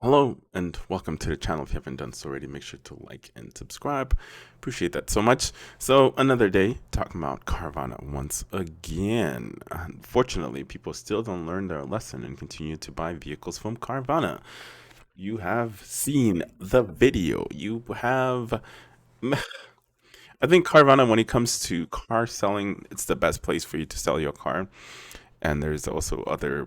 Hello and welcome to the channel. If you haven't done so already, make sure to like and subscribe. Appreciate that so much. So another day talking about Carvana once again. Unfortunately, people still don't learn their lesson and continue to buy vehicles from Carvana. You have seen the video. You have I think Carvana, when it comes to car selling, it's the best place for you to sell your car. And there's also other,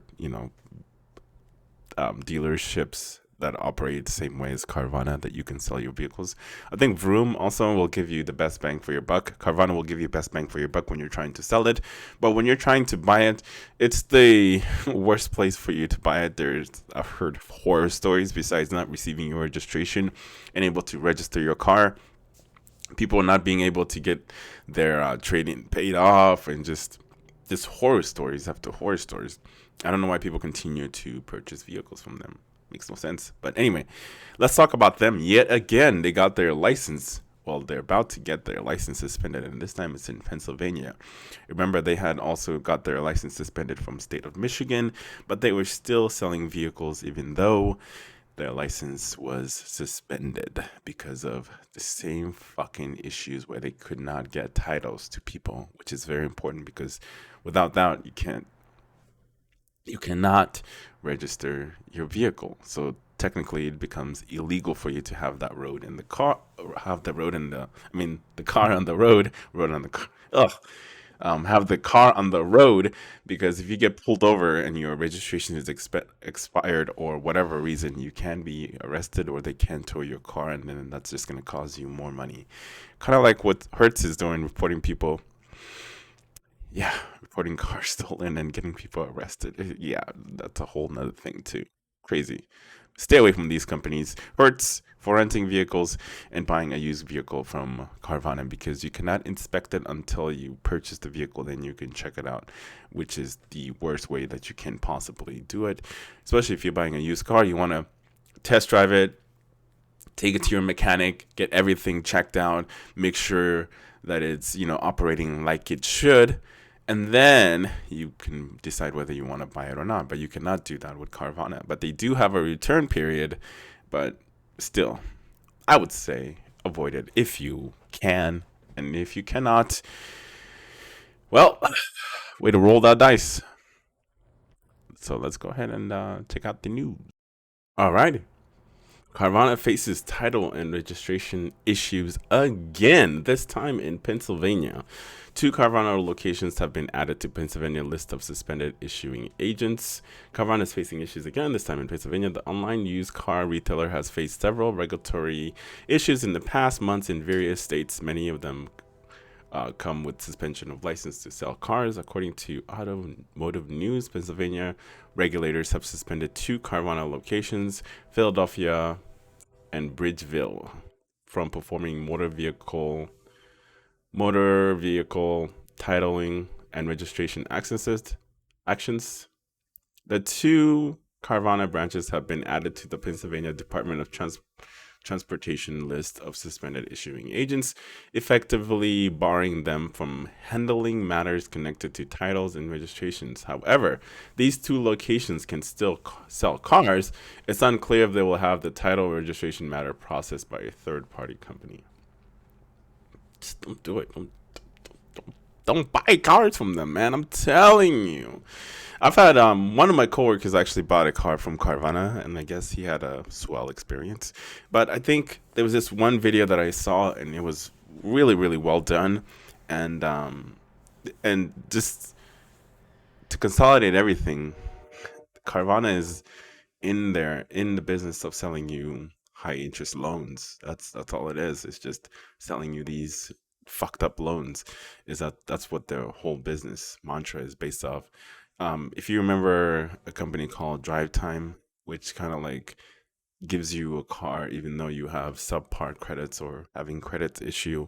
dealerships that operate the same way as Carvana that you can sell your vehicles. I think Vroom also will give you the best bang for your buck. Carvana will give you best bang for your buck when you're trying to sell it, but when you're trying to buy it, it's the worst place for you to buy it. I've heard horror stories besides not receiving your registration and able to register your car. People not being able to get their trading paid off, and just horror stories after horror stories. I don't know why people continue to purchase vehicles from them. Makes no sense. But anyway, let's talk about them yet again. They got their license. Well, they're about to get their license suspended, and this time it's in Pennsylvania. Remember, they had also got their license suspended from state of Michigan, but they were still selling vehicles even though their license was suspended because of the same fucking issues where they could not get titles to people, which is very important because without that you cannot register your vehicle. So technically it becomes illegal for you to have that road in the car, or have the road in the I mean the car on the road on the car. Ugh. Have the car on the road, because if you get pulled over and your registration is expired or whatever reason, you can be arrested or they can tow your car, and then that's just going to cause you more money. Kind of like what Hertz is doing, reporting people, yeah, reporting cars stolen and getting people arrested. Yeah, that's a whole nother thing too. Crazy. Stay away from these companies. Hertz for renting vehicles and buying a used vehicle from Carvana, because you cannot inspect it until you purchase the vehicle. Then you can check it out, which is the worst way that you can possibly do it. Especially if you're buying a used car, you want to test drive it, take it to your mechanic, get everything checked out, make sure that it's, operating like it should, and then you can decide whether you want to buy it or not. But you cannot do that with Carvana. But they do have a return period, but still, I would say avoid it if you can. And if you cannot, well, way to roll that dice. So let's go ahead and check out the news. All right. Carvana faces title and registration issues again, this time in Pennsylvania. Two Carvana locations have been added to Pennsylvania list of suspended issuing agents. Carvana is facing issues again, this time in Pennsylvania. The online used car retailer has faced several regulatory issues in the past months in various states. Many of them come with suspension of license to sell cars. According to Automotive News, Pennsylvania regulators have suspended two Carvana locations, Philadelphia and Bridgeville, from performing motor vehicle titling and registration actions. The two Carvana branches have been added to the Pennsylvania Department of Transportation list of suspended issuing agents, effectively barring them from handling matters connected to titles and registrations. However, these two locations can still sell cars. It's unclear if they will have the title or registration matter processed by a third party company. Just don't do it. Don't buy cars from them, man. I'm telling you. I've had one of my coworkers actually bought a car from Carvana, and I guess he had a swell experience. But I think there was this one video that I saw, and it was really, really well done, and just to consolidate everything, Carvana is in the business of selling you high interest loans. That's all it is. It's just selling you these fucked up loans. That's what their whole business mantra is based off. If you remember a company called Drive Time, which kind of like gives you a car even though you have subpar credits or having credits issue,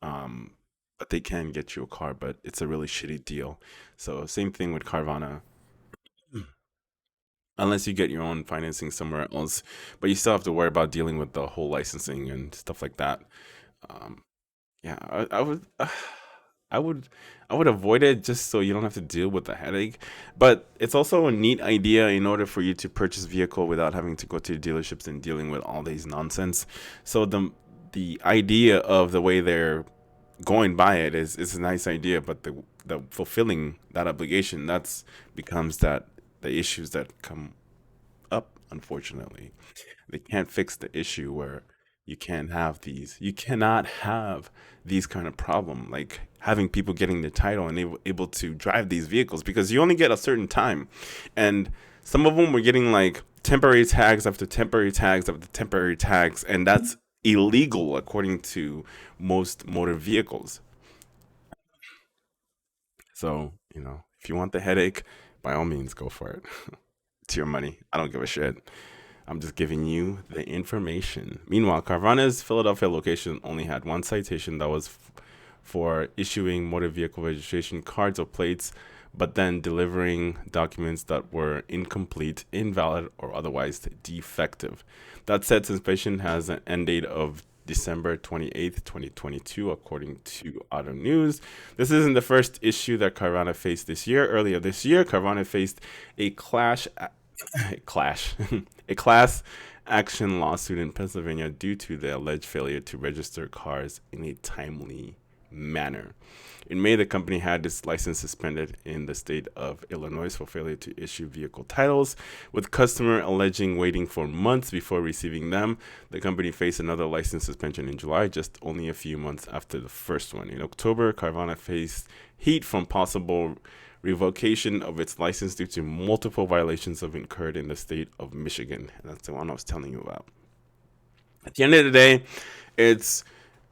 but they can get you a car, but it's a really shitty deal. So same thing with Carvana, unless you get your own financing somewhere else, but you still have to worry about dealing with the whole licensing and stuff like that. Um, yeah, I would. I would I would avoid it just so you don't have to deal with the headache. But it's also a neat idea in order for you to purchase vehicle without having to go to dealerships and dealing with all these nonsense. So the idea of the way they're going by it is a nice idea, but the fulfilling that obligation, that's becomes that the issues that come up, unfortunately. They can't fix the issue where you cannot have these kind of problem, like having people getting the title and able to drive these vehicles, because you only get a certain time. And some of them were getting like temporary tags after temporary tags after temporary tags, and that's illegal according to most motor vehicles. So, if you want the headache, by all means go for it. It's your money. I don't give a shit. I'm just giving you the information. Meanwhile, Carvana's Philadelphia location only had one citation that was for issuing motor vehicle registration cards or plates, but then delivering documents that were incomplete, invalid, or otherwise defective. That said, suspension has an end date of December 28th, 2022, according to Auto News. This isn't the first issue that Carvana faced this year. Earlier this year, Carvana faced a clash, a class action lawsuit in Pennsylvania due to the alleged failure to register cars in a timely manner. In May, the company had its license suspended in the state of Illinois for failure to issue vehicle titles, with customer alleging waiting for months before receiving them. The company faced another license suspension in July, just only a few months after the first one. In October, Carvana faced heat from possible revocation of its license due to multiple violations of incurred in the state of Michigan. And that's the one I was telling you about. At the end of the day, it's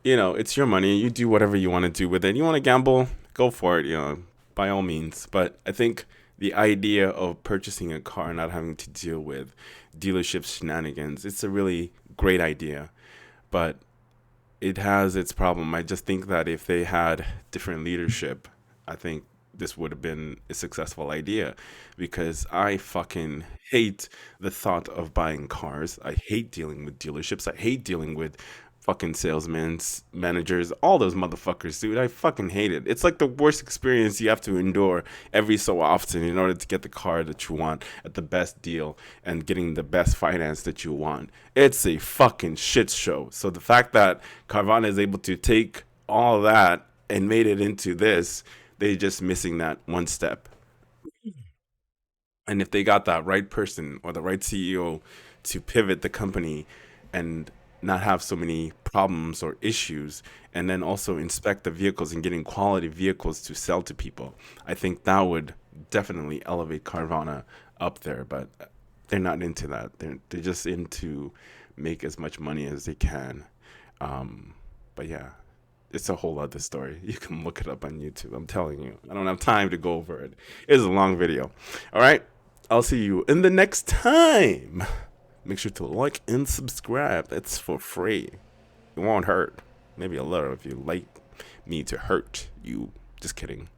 it's your money. You do whatever you want to do with it. You want to gamble, go for it, by all means. But I think the idea of purchasing a car and not having to deal with dealership shenanigans, it's a really great idea. But it has its problem. I just think that if they had different leadership, I think this would have been a successful idea, because I fucking hate the thought of buying cars. I hate dealing with dealerships. I hate dealing with fucking salesmen, managers, all those motherfuckers, dude. I fucking hate it. It's like the worst experience you have to endure every so often in order to get the car that you want at the best deal and getting the best finance that you want. It's a fucking shit show. So the fact that Carvana is able to take all that and made it into this, they're just missing that one step. And if they got that right person or the right CEO to pivot the company and not have so many problems or issues, and then also inspect the vehicles and getting quality vehicles to sell to people, I think that would definitely elevate Carvana up there. But they're not into that. They're just into make as much money as they can. But yeah, it's a whole other story. You can look it up on YouTube. I'm telling you, I don't have time to go over it. It's a long video. All right, I'll see you in the next time. Make sure to like and subscribe. That's for free. It won't hurt. Maybe a little if you like me to hurt you. Just kidding.